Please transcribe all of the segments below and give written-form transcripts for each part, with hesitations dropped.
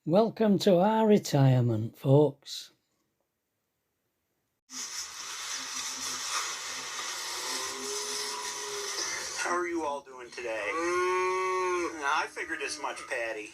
Welcome to our retirement, folks. How are you all doing today? I figured as much, Patty.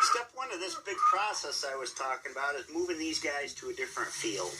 Step one of this big process I was talking about is moving these guys to a different field.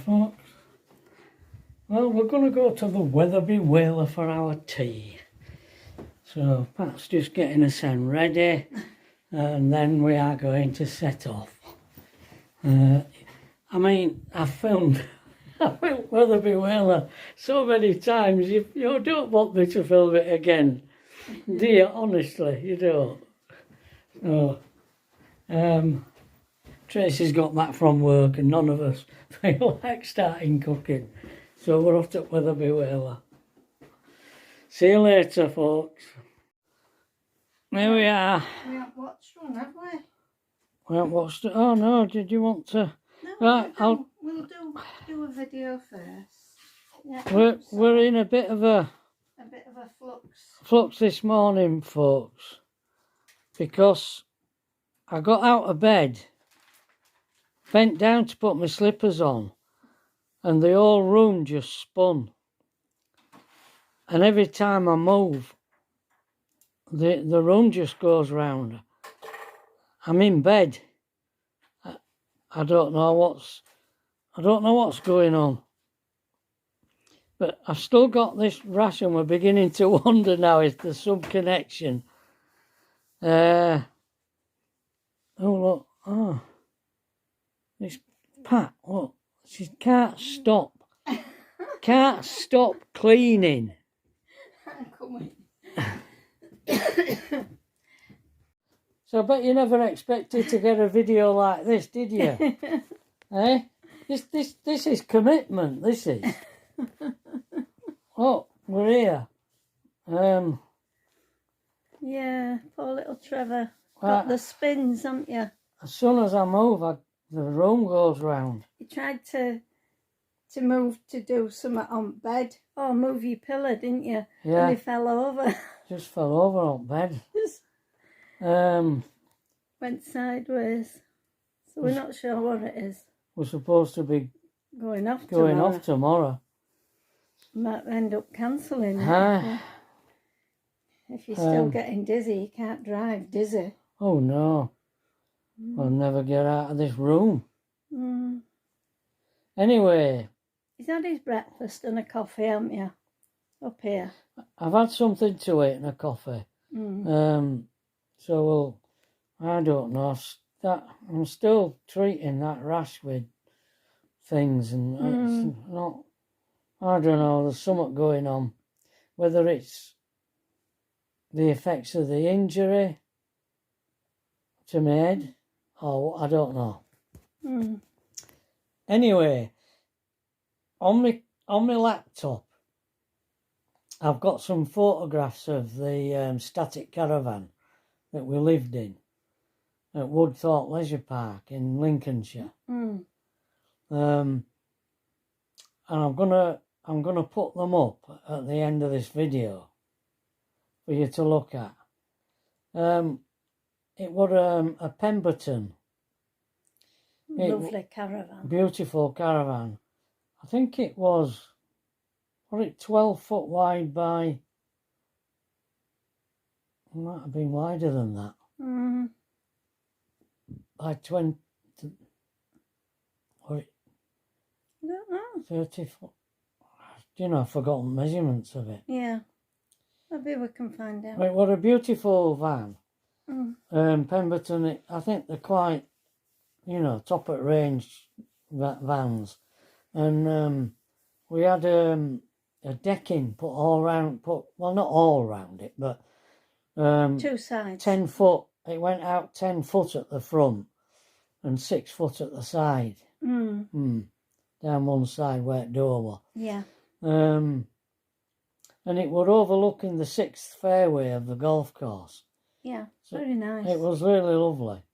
Folks, well, we're going to go to the Weatherby Whaler for our tea. So Pat's just getting us ready, and then we are going to set off. I mean, I filmed Weatherby Whaler so many times, you don't want me to film it again, do you? Honestly, you don't. No. Tracy's got back from work and none of us feel like starting cooking. So we're off to Weatherby Whaler. See you later, folks. Here we are. We haven't watched one, have we? We haven't watched it. Oh no, did you want to? No, right, we'll do a video first. Yeah, we're in a bit of a flux this morning, folks, because I got out of bed, bent down to put my slippers on, and the whole room just spun. And every time I move, the room just goes round. I'm in bed. I don't know what's going on. But I've still got this rash, and we're beginning to wonder now if there's some connection. Oh look, this Pat, look, she can't stop cleaning. I'm coming. So I bet you never expected to get a video like this, did you? Eh? This is commitment, this is. Oh, we're here. Yeah, poor little Trevor. Got the spins, haven't you? As soon as I move, the room goes round. You tried to move to do something on bed. Oh, move your pillow, didn't you? Yeah. And he fell over. Just fell over on bed. Went sideways. So we're not sure what it is. We're supposed to be Going off going tomorrow. off tomorrow. Might end up cancelling it. Huh? If you're still getting dizzy, you can't drive dizzy. Oh no. I'll never get out of this room. Anyway. He's had his breakfast and a coffee, haven't you? Up here. I've had something to eat and a coffee. So I don't know. I'm still treating that rash with things, and it's not. I don't know. There's something going on. Whether it's the effects of the injury to my head, or I don't know. Anyway, on my laptop, I've got some photographs of the static caravan that we lived in at Woodthorpe Leisure Park in Lincolnshire. And I'm gonna put them up at the end of this video for you to look at. It was a Pemberton. Lovely caravan. Beautiful caravan. I think it was 12 foot wide by, it might have been wider than that. By 20, or I don't know. 30 foot. You know, I've forgotten measurements of it. Yeah. Maybe we can find out. It was a beautiful van. Pemberton, I think they're quite, top of range vans. And we had a decking put all round, well, not all round it, but 2 sides. 10 foot. It went out 10 foot at the front and 6 foot at the side. Down one side where the door was. Yeah. And it was overlooking the 6th fairway of the golf course. Yeah, very nice. It was really lovely.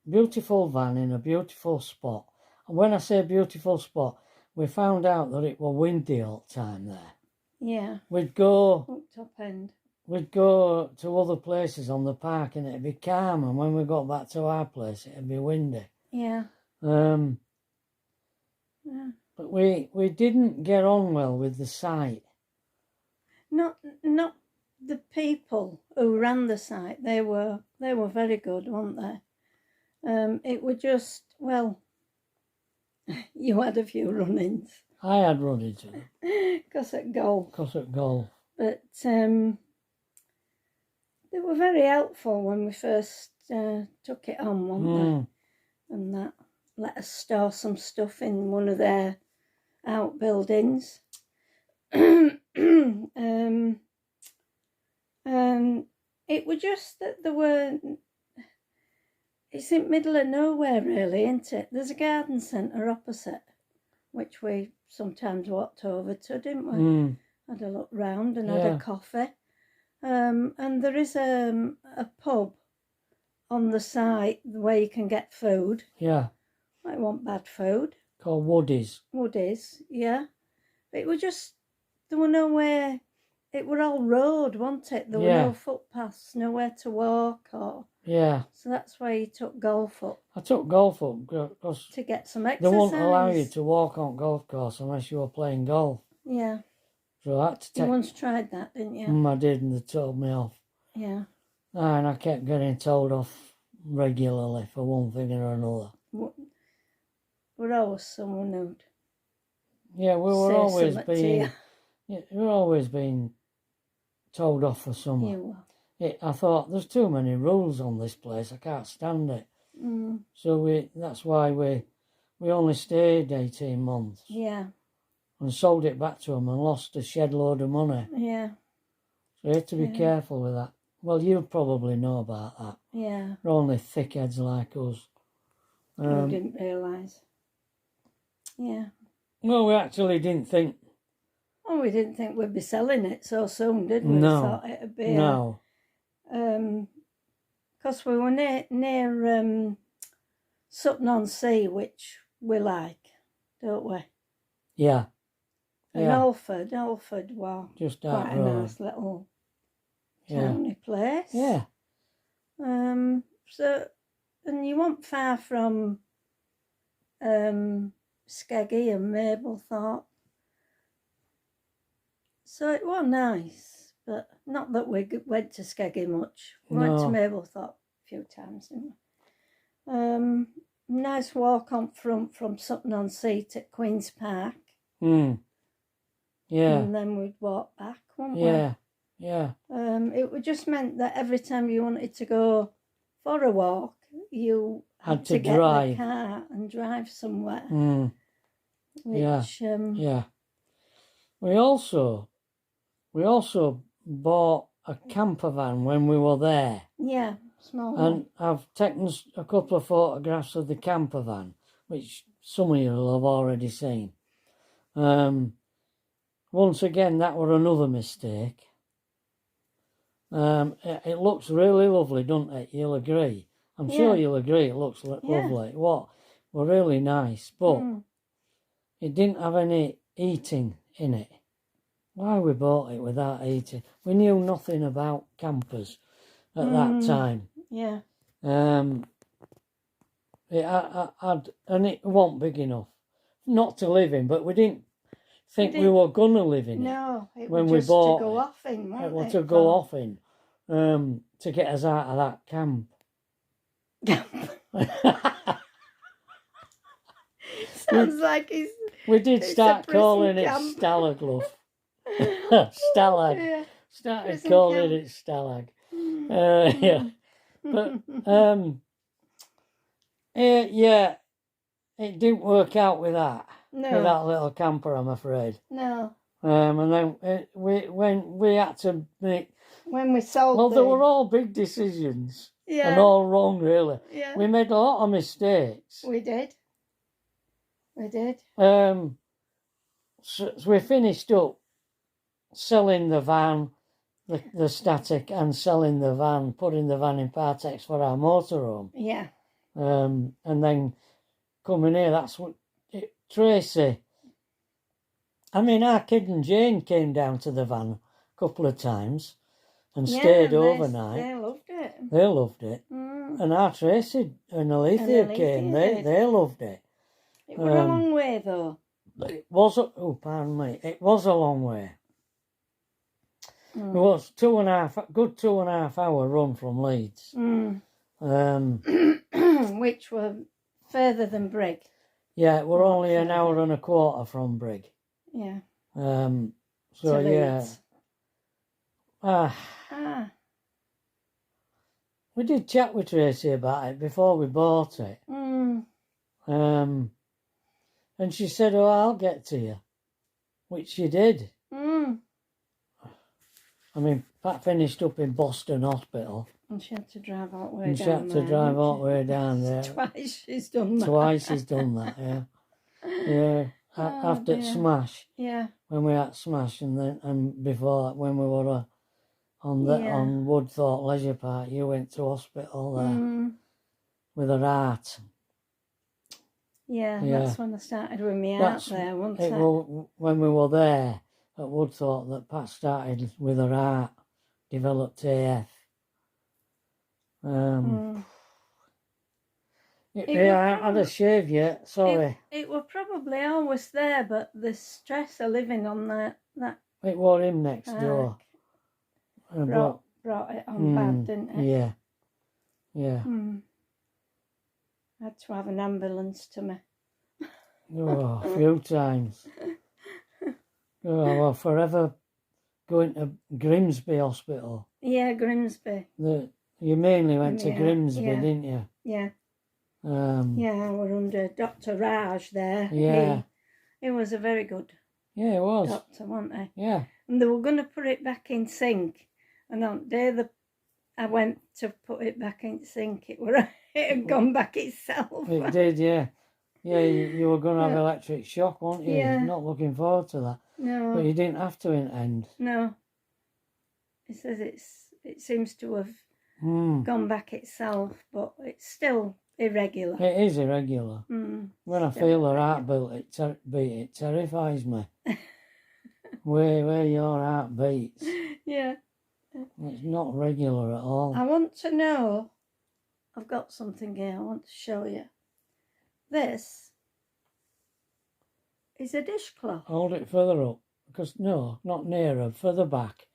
Beautiful van in a beautiful spot. And when I say beautiful spot, we found out that it was windy all the time there. Yeah. We'd go Up top end. We'd go to other places on the park and it'd be calm, and when we got back to our place it'd be windy. Yeah. But we didn't get on well with the site. Not the people who ran the site. They were very good, weren't they? It was just, well, you had a few run-ins. I had run-ins with them. Because at golf. But they were very helpful when we first took it on, weren't they? And that let us store some stuff in one of their outbuildings. It was just that there were. It's in the middle of nowhere, really, isn't it? There's a garden centre opposite, which we sometimes walked over to, didn't we? Had a look round and had a coffee. And there is a pub on the site where you can get food. Yeah. I want bad food. Called Woody's. Woody's, yeah. But it was just, there were nowhere, it were all road, wasn't it? There were no footpaths, nowhere to walk or... Yeah. So that's why you took golf up. I took golf up because... To get some exercise. They won't allow you to walk on golf course unless you were playing golf. Yeah. So I had to take... You once tried that, didn't you? I did, and they told me off. Yeah. And I kept getting told off regularly for one thing or another. We're always someone who'd... Yeah, we were always being... Yeah, we were always being told off for something. You were. I thought, there's too many rules on this place, I can't stand it. So that's why we only stayed 18 months. Yeah. And sold it back to them and lost a shed load of money. Yeah. So you have to be careful with that. Well, you probably know about that. Yeah. They're only thickheads like us. I didn't realise. Yeah. Well, we actually didn't think... Oh, we didn't think we'd be selling it so soon, did we? No. We thought it'd be... No. Because we were near Sutton-on-Sea, which we like, don't we? Yeah. And Alford was just quite a nice little towny place. Yeah. So and you weren't far from Skeggy and Mablethorpe. So it was nice, but not that we went to Skeggy much. We went to No. Mablethorpe a few times, didn't we? Nice walk on front from Sutton-on-Sea at Queen's Park. Yeah. And then we'd walk back, wouldn't we? Yeah. It just meant that every time you wanted to go for a walk, you had to get drive. the car and drive somewhere. Which, Yeah. We also bought a camper van when we were there. Yeah, small And one. I've taken a couple of photographs of the camper van, which some of you will have already seen. Once again, that were another mistake. It looks really lovely, doesn't it? You'll agree. I'm sure you'll agree it looks lovely. What were really nice, but it didn't have any heating in it. Why we bought it without heating? We knew nothing about campers at that time. Yeah. It had, and it wasn't big enough, not to live in, but we didn't think we were gonna live in it. No, it when was we just bought to go it. off in, wasn't It was it? to go off in, to get us out of that camp. Sounds like he's... We did It's start a prison calling it camp. Stalag. Stalag. Yeah. Started Prison calling camp. it Stalag. Yeah. But yeah, it didn't work out with that. No. With that little camper, I'm afraid. No. And then we had to make. When we sold Well, they were all big decisions. Yeah. And all wrong, really. Yeah. We made a lot of mistakes. We did. We did. So we finished up selling the van, the static, and selling the van, putting the van in Partex for our motorhome. Yeah. And then coming here, that's what Tracy. I mean, our kid and Jane came down to the van a couple of times and stayed overnight. They loved it. They loved it. And our Tracy and Alethea came. They loved it. It was a long way, though. It was, pardon me, it was a long way. It was good 2.5 hour run from Leeds. Which were further than Brig. Yeah, it were only an hour and a quarter from Brig. Yeah. So to yeah. Leeds. We did chat with Tracy about it before we bought it. And she said, "Oh, I'll get to you," which she did. I mean, Pat finished up in Boston Hospital. And she had to drive all the way And down she had to drive all the way down there. Twice she's done that. Twice she's done that, yeah. Yeah. After dear. Smash. Yeah. When we had Smash, and before when we were on Woodthorpe Leisure Park, you went to hospital there with her heart. Yeah, that's when I started with my heart there, wasn't it? When we were there at Woodthorpe that Pat started with her heart, developed AF. I had a shave yet, sorry. It were probably always there, but the stress of living on that it was him next door. Brought it on bad, didn't it? Yeah. Yeah. I had to have an ambulance to me. Oh, a few times. Oh, well, forever going to Grimsby Hospital. Yeah, Grimsby. You mainly went to Grimsby, didn't you? Yeah. Yeah, I were under Dr. Raj there. Yeah. He was a very good Yeah, it was. doctor, wasn't he? Yeah. And they were going to put it back in sync. And on the day I went to put it back in sync, it had gone back itself. It did, yeah. Yeah, you were going to have electric shock, weren't you? Yeah. Not looking forward to that. No. But you didn't have to in the end. No. It says it seems to have gone back itself, but it's still irregular. It is irregular. When I feel her heartbeat, it terrifies me. where your heart beats. Yeah. It's not regular at all. I want to know I've got something here I want to show you. This is a dishcloth. Hold it further up. Because, no, not nearer, further back.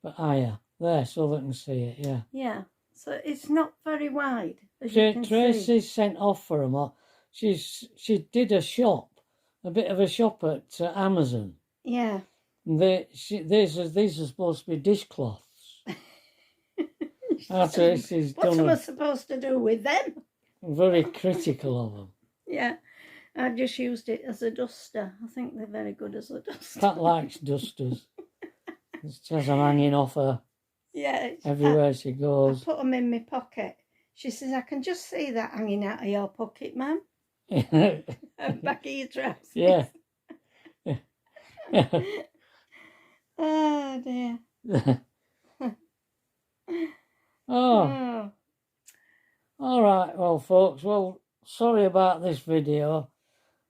But higher. There, so they can see it, yeah. Yeah, so it's not very wide, as you can see. Tracy's sent off for them. She did a shop, a bit of a shop at Amazon. Yeah. These are supposed to be dishcloths. That's what she's What done. am I supposed to do with them? Very critical of them. Yeah, I just used it as a duster. I think they're very good as a duster. Cat likes dusters. She has them hanging off her. Yeah. Everywhere she goes. I put them in my pocket. She says, I can just see that hanging out of your pocket, ma'am. Back of your trousers. Yeah. Oh, dear. Oh. All right, well, folks, well, sorry about this video.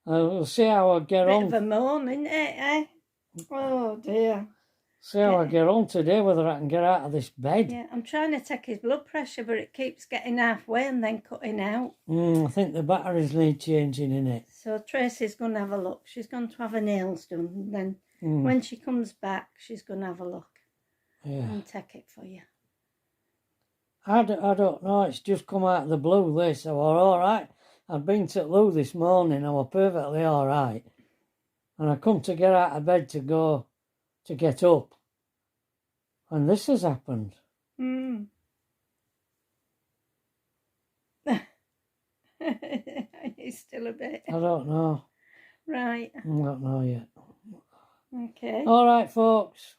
We'll see how I get on. Bit of a moan, isn't it, eh? Oh, dear. See how I get on today, whether I can get out of this bed. Yeah, I'm trying to take his blood pressure, but it keeps getting halfway and then cutting out. I think the batteries need changing in it. So Tracy's going to have a look. She's going to have her nails done. And then when she comes back, she's going to have a look. Yeah. And take it for you. I don't know. It's just come out of the blue, this. I was all right. I'd been to the loo this morning. I was perfectly all right. And I come to get out of bed to go to get up. And this has happened. He's still a bit. I don't know. Right. I don't know yet. Okay. All right, folks.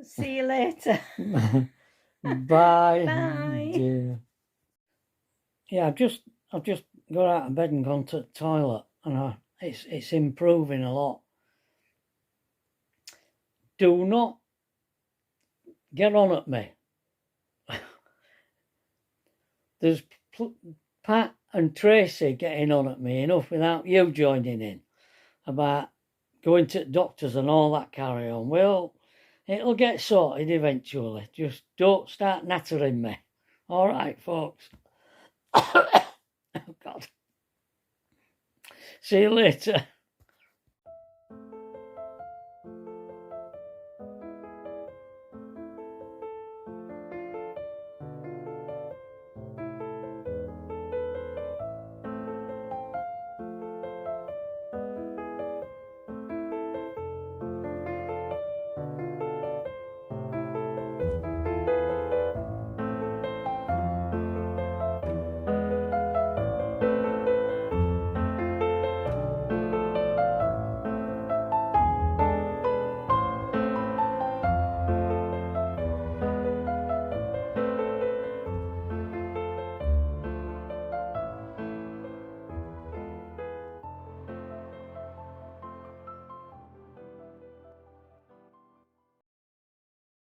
See you later. Bye. Bye. Dear. Yeah, I've just got out of bed and gone to the toilet, and it's improving a lot. Do not get on at me. There's Pat and Tracy getting on at me enough without you joining in about going to doctors and all that carry on. Well, it'll get sorted eventually. Just don't start nattering me. All right, folks. Oh, God. See you later.